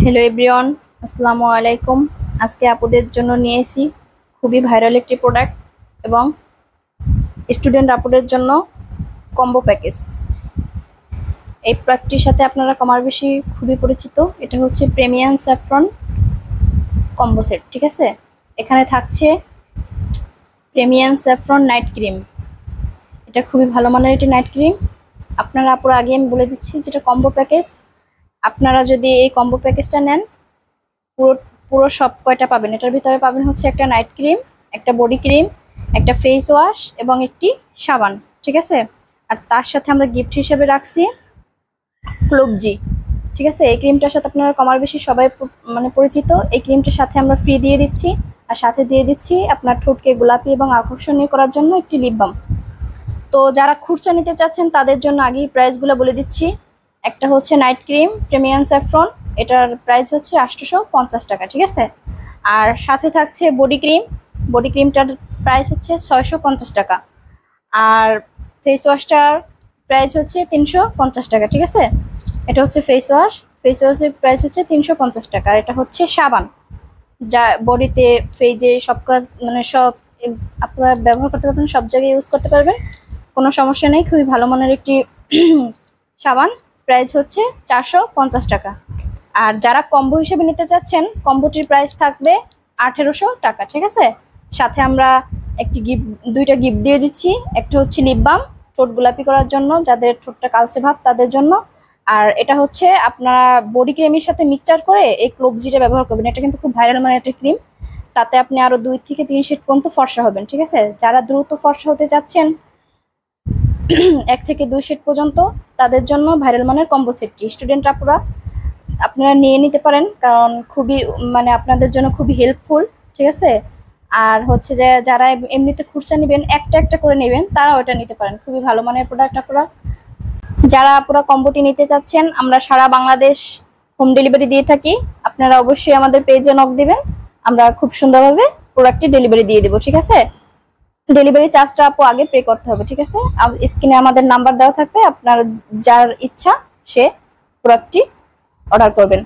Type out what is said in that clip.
Hello everyone, আসসালামু আলাইকুম। আজকে আপুদের জন্য নিয়ে এসেছি খুবই ভাইরাল একটি প্রোডাক্ট এবং স্টুডেন্ট আপুদের জন্য কম্বো প্যাকেজ। এই প্রোডাক্টটির সাথে আপনারা কমার বেশি খুবই পরিচিত। এটা হচ্ছে প্রিমিয়াম স্যাফরন কম্বো সেট, ঠিক আছে। এখানে থাকছে প্রিমিয়াম স্যাফরন নাইট ক্রিম। এটা খুবই ভালো মানের একটি নাইট ক্রিম। আপনারা আপুরা আগে আমি বলে দিচ্ছি যেটা কম্বো প্যাকেজ। আপনারা যদি এই কম্বো প্যাকেজটা নেন পুরো পুরো সব কয়টা পাবেন। এটার ভিতরে পাবেন হচ্ছে একটা নাইট ক্রিম, একটা বডি ক্রিম, একটা ফেস ওয়াশ এবং একটি সাবান, ঠিক আছে। আর তার সাথে আমরা গিফট হিসেবে রাখছি ক্লোবজি, ঠিক আছে। এই ক্রিমটার সাথে আপনারা কমার বেশি সবাই পরিচিত। এই ক্রিমটার সাথে আমরা ফ্রি দিয়ে দিচ্ছি, আর সাথে দিয়ে দিচ্ছি আপনার ঠোঁটকে গোলাপি এবং আকর্ষণীয় করার জন্য একটি লিপ বাম। তো যারা খুরচা নিতে চাচ্ছেন তাদের জন্য আগেই প্রাইসগুলো বলে দিচ্ছি। একটা হচ্ছে নাইট ক্রিম প্রিমিয়াম স্যাফরন, এটার প্রাইস হচ্ছে 850 টাকা, ঠিক আছে। আর সাথে থাকছে বডি ক্রিম, বডি ক্রিমটার প্রাইস হচ্ছে 650 টাকা। আর ফেস ওয়াশটার প্রাইস হচ্ছে 350 টাকা, ঠিক আছে। এটা হচ্ছে ফেস ওয়াশ, ফেস ওয়াশের প্রাইস হচ্ছে 350 টাকা। আর এটা হচ্ছে সাবান, যা বডিতে ফেজে সব কাজ সব আপনারা ব্যবহার করতে পারবেন, সব জায়গায় ইউজ করতে পারবেন, কোনো সমস্যা নেই। খুবই ভালো মানের একটি সাবান, প্রাইস হচ্ছে 450 টাকা। আর যারা কম্বো হিসেবে নিতে চাচ্ছেন কম্বোটির প্রাইস থাকবে 1800 টাকা, ঠিক আছে। সাথে আমরা দুইটা গিফট দিয়ে দিচ্ছি। একটা হচ্ছে লিপ বাম ঠোঁট গোলাপি করার জন্য, যাদের ঠোঁটটা কালচে ভাব তাদের জন্য। আর এটা হচ্ছে আপনারা বডি ক্রিমের সাথে মিক্সচার করে এই ক্লোবজিটা ব্যবহার করবেন। এটা কিন্তু খুব ভাইরাল মানের একটা ক্রিম, তাতে আপনি আরো 2 থেকে 3 শেড পর্যন্ত ফর্সা হবেন, ঠিক আছে। যারা দ্রুত ফর্সা হতে চাচ্ছেন 1 থেকে 2 শেড পর্যন্ত, তাদের জন্য ভাইরাল মানের কম্বো সেটটি স্টুডেন্ট আপনারা নিয়ে নিতে পারেন, কারণ খুবই আপনাদের জন্য খুবই হেল্পফুল, ঠিক আছে। আর হচ্ছে যে যারা এমনিতে খুরচা নেবেন একটা একটা করে নেবেন তারা ওটা নিতে পারেন, খুবই ভালো মানের প্রোডাক্ট। যারা পুরো কম্বোটি নিতে চাচ্ছেন আমরা সারা বাংলাদেশ হোম ডেলিভারি দিয়ে থাকি। আপনারা অবশ্যই আমাদের পেজে নক দিবেন, আমরা খুব সুন্দরভাবে প্রোডাক্টটি ডেলিভারি দিয়ে দেবো, ঠিক আছে। ডেলিভারি চার্জটা আপু আগে পে করতে হবে, ঠিক আছে। স্ক্রিনে আমাদের নাম্বার দেওয়া থাকবে, আপনার যার ইচ্ছা সে প্রোডাক্টটি অর্ডার করবেন।